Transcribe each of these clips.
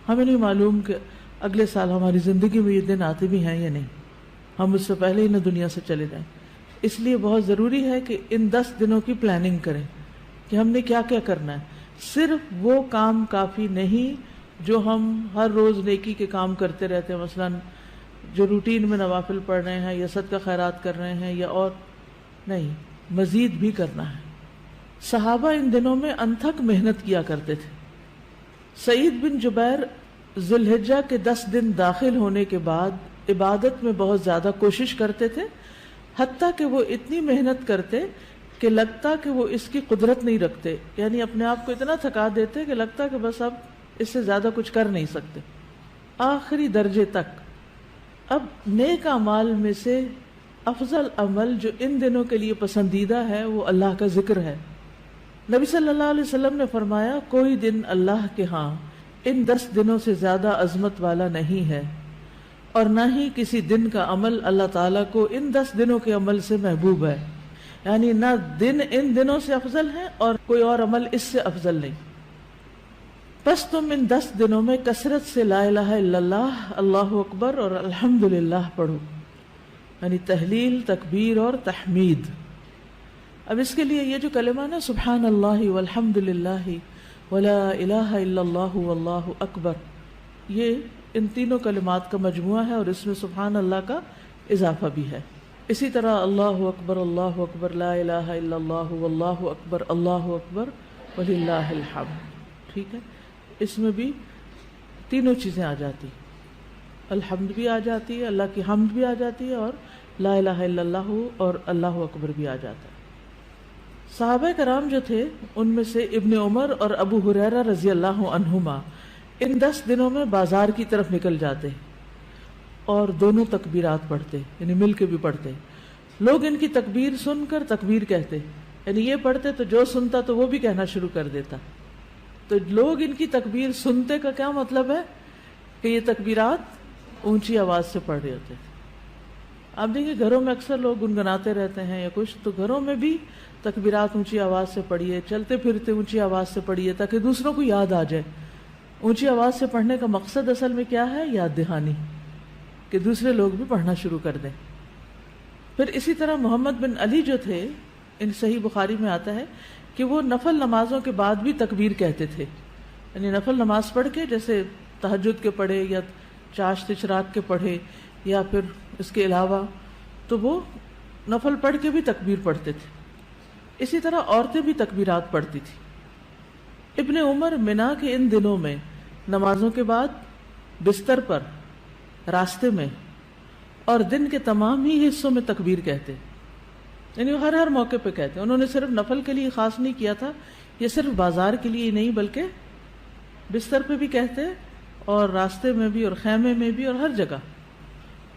ہمیں نہیں معلوم کہ اگلے سال ہماری زندگی میں یہ دن آتے بھی ہیں یا نہیں، ہم اس سے پہلے ہی نہ دنیا سے چلے جائیں. اس لیے بہت ضروری ہے کہ ان 10 دنوں کی پلاننگ کریں کہ ہم نے کیا کیا کرنا ہے. صرف وہ کام کافی نہیں جو ہم ہر روز نیکی کے کام کرتے رہتے ہیں، مثلا جو روٹین میں نوافل پڑھ رہے ہیں یا صدقہ خیرات کر رہے ہیں یا اور نہیں، مزید بھی کرنا ہے. صحابہ ان دنوں میں انتھک محنت کیا کرتے تھے. سعید بن جبیر ذی الحجہ کے 10 دن داخل ہونے کے بعد عبادت میں بہت زیادہ کوشش کرتے تھے، حتیٰ کہ وہ اتنی محنت کرتے کہ لگتا کہ وہ اس کی قدرت نہیں رکھتے، یعنی اپنے آپ کو اتنا تھکا دیتے کہ لگتا کہ بس اب اس سے زیادہ کچھ کر نہیں سکتے، آخری درجے تک. اب نیک اعمال میں سے افضل عمل جو ان دنوں کے لیے پسندیدہ ہے وہ اللہ کا ذکر ہے. نبی صلی اللہ علیہ وسلم نے فرمایا کوئی دن اللہ کے ہاں ان 10 دنوں سے زیادہ عظمت والا نہیں ہے، اور نہ ہی کسی دن کا عمل اللہ تعالیٰ کو ان 10 دنوں کے عمل سے محبوب ہے. یعنی نہ دن ان دنوں سے افضل ہے اور کوئی اور عمل اس سے افضل نہیں. بس تم ان 10 دنوں میں کثرت سے لا الہ الا اللہ، اللہ اکبر اور الحمدللہ پڑھو، یعنی تحلیل، تکبیر اور تحمید. اب اس کے لیے یہ جو کلمہ نا سبحان اللہ والحمدللہ ولا الہ الا اللہ واللہ اکبر، یہ ان تینوں کلمات کا مجموعہ ہے اور اس میں سبحان اللہ کا اضافہ بھی ہے. اسی طرح اللہ اکبر لا الہ الا اللہ واللہ اکبر وللہ الحمد. ٹھیک ہے، اس میں بھی تینوں چیزیں آ جاتی، الحمد بھی آ جاتی ہے، اللہ کی حمد بھی آ جاتی ہے، اور لا الہ الا اللہ اور اللہ اکبر بھی آ جاتا ہے. صحابہ کرام جو تھے ان میں سے ابن عمر اور ابو ہریرہ رضی اللہ عنہما ان 10 دنوں میں بازار کی طرف نکل جاتے اور دونوں تکبیرات پڑھتے، یعنی مل کے بھی پڑھتے. لوگ ان کی تکبیر سن کر تکبیر کہتے، یعنی یہ پڑھتے تو جو سنتا تو وہ بھی کہنا شروع کر دیتا. تو لوگ ان کی تکبیر سنتے کا کیا مطلب ہے کہ یہ تکبیرات اونچی آواز سے پڑھ رہے ہوتے تھے. آپ دیکھیں گھروں میں اکثر لوگ گنگناتے رہتے ہیں یا کچھ، تو گھروں میں بھی تکبیرات اونچی آواز سے پڑھیے، چلتے پھرتے اونچی آواز سے پڑھیے تاکہ دوسروں کو یاد آ جائے. اونچی آواز سے پڑھنے کا مقصد اصل میں کیا ہے؟ یاد دہانی، کہ دوسرے لوگ بھی پڑھنا شروع کر دیں. پھر اسی طرح محمد بن علی جو تھے، ان صحیح بخاری میں آتا ہے کہ وہ نفل نمازوں کے بعد بھی تکبیر کہتے تھے. یعنی نفل نماز پڑھ کے، جیسے تہجد کے پڑھے یا چاشت اشراق کے پڑھے یا پھر اس کے علاوہ، تو وہ نفل پڑھ کے بھی تکبیر پڑھتے تھے. اسی طرح عورتیں بھی تکبیرات پڑھتی تھی. ابن عمر منا کے ان دنوں میں نمازوں کے بعد بستر پر، راستے میں اور دن کے تمام ہی حصوں میں تکبیر کہتے، یعنی ہر موقع پہ کہتے. انہوں نے صرف نفل کے لیے خاص نہیں کیا تھا، یہ صرف بازار کے لیے نہیں بلکہ بستر پہ بھی کہتے اور راستے میں بھی اور خیمے میں بھی اور ہر جگہ.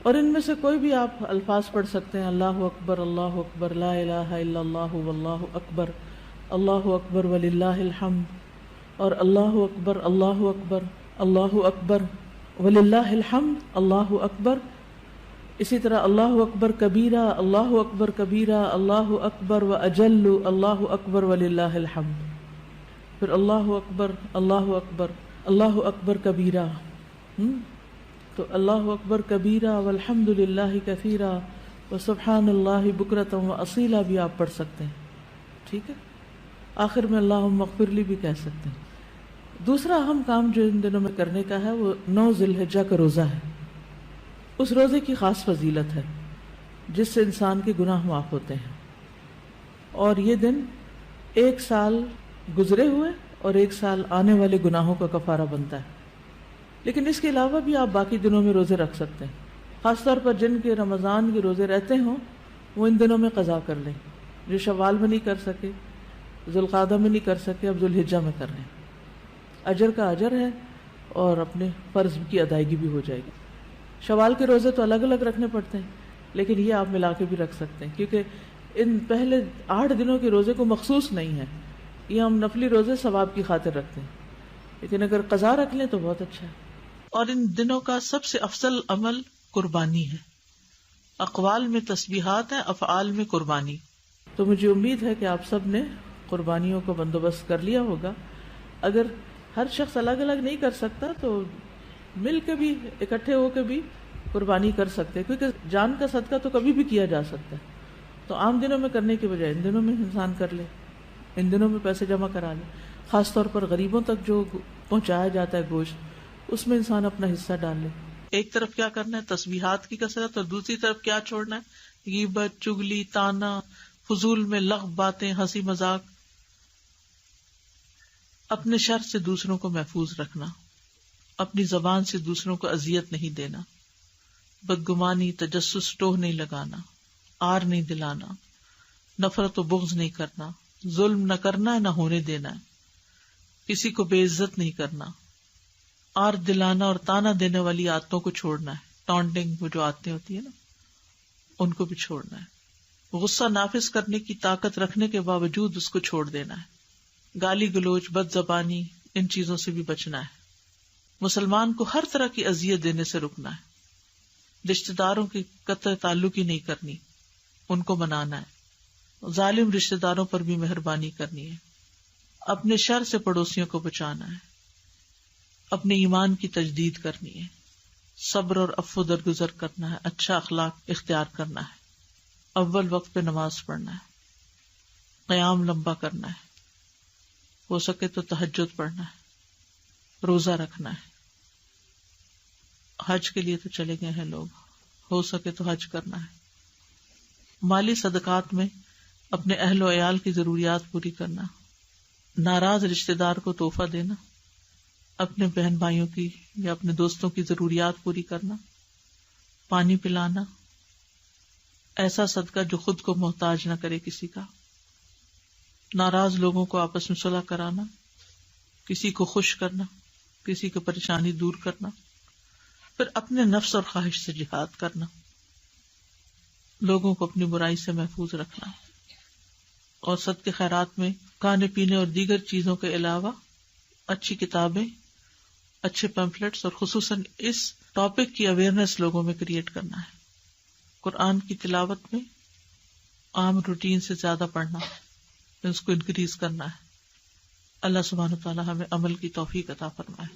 اور ان میں سے کوئی بھی آپ الفاظ پڑھ سکتے ہیں، اللہ اکبر لا الہ الا اللہ واللہ اکبر وللہ الحمد، اور اللہ اکبر وللہ الحمد، اللہ اکبر. اسی طرح اللہ اکبر کبیرہ، اللہ اکبر و اجل، اللہ اکبر وللہ الحمد. پھر اللہ اکبر کبیرہ، تو اللہ اکبر کبیرہ والحمد للہ کثیرہ وسبحان اللہ بکرۃ واصیلا بھی آپ پڑھ سکتے ہیں. ٹھیک ہے، آخر میں اللہم اغفر لی بھی کہہ سکتے ہیں. دوسرا اہم کام جو ان دنوں میں کرنے کا ہے وہ 9 ذی الحجہ کا روزہ ہے. اس روزے کی خاص فضیلت ہے جس سے انسان کے گناہ معاف ہوتے ہیں، اور یہ دن 1 سال گزرے ہوئے اور 1 سال آنے والے گناہوں کا کفارہ بنتا ہے. لیکن اس کے علاوہ بھی آپ باقی دنوں میں روزے رکھ سکتے ہیں. خاص طور پر جن کے رمضان کے روزے رہتے ہوں وہ ان دنوں میں قضا کر لیں. جو شوال میں نہیں کر سکے، ذوالقعدہ میں نہیں کر سکے، اب ذوالحجہ میں کر لیں. اجر کا اجر ہے اور اپنے فرض کی ادائیگی بھی ہو جائے گی. شوال کے روزے تو الگ الگ رکھنے پڑتے ہیں، لیکن یہ آپ ملا کے بھی رکھ سکتے ہیں، کیونکہ ان پہلے 8 دنوں کے روزے کو مخصوص نہیں ہے، یہ ہم نفلی روزے ثواب کی خاطر رکھتے ہیں. لیکن اگر قضا رکھ لیں تو بہت اچھا ہے. اور ان دنوں کا سب سے افضل عمل قربانی ہے. اقوال میں تسبیحات ہیں، افعال میں قربانی. تو مجھے امید ہے کہ آپ سب نے قربانیوں کا بندوبست کر لیا ہوگا. اگر ہر شخص الگ الگ نہیں کر سکتا، تو مل کے بھی اکٹھے ہو کے بھی قربانی کر سکتے، کیونکہ جان کا صدقہ تو کبھی بھی کیا جا سکتا ہے. تو عام دنوں میں کرنے کے بجائے ان دنوں میں انسان کر لے، ان دنوں میں پیسے جمع کرا لے. خاص طور پر غریبوں تک جو پہنچایا جاتا ہے گوشت، اس میں انسان اپنا حصہ ڈال لے. ایک طرف کیا کرنا ہے، تسبیحات کی کثرت، اور دوسری طرف کیا چھوڑنا ہے، غیبت، چگلی، تانا، فضول میں لغو باتیں، ہنسی مذاق. اپنے شر سے دوسروں کو محفوظ رکھنا، اپنی زبان سے دوسروں کو اذیت نہیں دینا، بدگمانی، تجسس، ٹوہ نہیں لگانا، آر نہیں دلانا، نفرت و بغض نہیں کرنا، ظلم نہ کرنا ہے نہ ہونے دینا ہے، کسی کو بے عزت نہیں کرنا، آر دلانا اور تانا دینے والی عادتوں کو چھوڑنا ہے. ٹانٹنگ، وہ جو عادتیں ہوتی ہیں نا، ان کو بھی چھوڑنا ہے. غصہ نافذ کرنے کی طاقت رکھنے کے باوجود اس کو چھوڑ دینا ہے. گالی گلوچ، بد زبانی، ان چیزوں سے بھی بچنا ہے. مسلمان کو ہر طرح کی اذیت دینے سے رکنا ہے. رشتہ داروں کی قطع تعلق ہی نہیں کرنی، ان کو منانا ہے. ظالم رشتہ داروں پر بھی مہربانی کرنی ہے. اپنے شر سے پڑوسیوں کو بچانا ہے. اپنے ایمان کی تجدید کرنی ہے. صبر اور عفو درگزر کرنا ہے. اچھا اخلاق اختیار کرنا ہے. اول وقت پہ نماز پڑھنا ہے. قیام لمبا کرنا ہے. ہو سکے تو تہجد پڑھنا ہے. روزہ رکھنا ہے. حج کے لیے تو چلے گئے ہیں لوگ، ہو سکے تو حج کرنا ہے. مالی صدقات میں اپنے اہل و عیال کی ضروریات پوری کرنا. ناراض رشتہ دار کو تحفہ دینا. اپنے بہن بھائیوں کی یا اپنے دوستوں کی ضروریات پوری کرنا. پانی پلانا. ایسا صدقہ جو خود کو محتاج نہ کرے کسی کا. ناراض لوگوں کو آپس میں صلح کرانا. کسی کو خوش کرنا، کسی کی پریشانی دور کرنا. پھر اپنے نفس اور خواہش سے جہاد کرنا. لوگوں کو اپنی برائی سے محفوظ رکھنا. اور صدقے خیرات میں کھانے پینے اور دیگر چیزوں کے علاوہ اچھی کتابیں، اچھے پیمفلٹس اور خصوصاً اس ٹاپک کی اویئرنیس لوگوں میں کریٹ کرنا ہے. قرآن کی تلاوت میں عام روٹین سے زیادہ پڑھنا، اس کو انکریز کرنا ہے. اللہ سبحانہ و تعالی ہمیں عمل کی توفیق عطا فرمائے.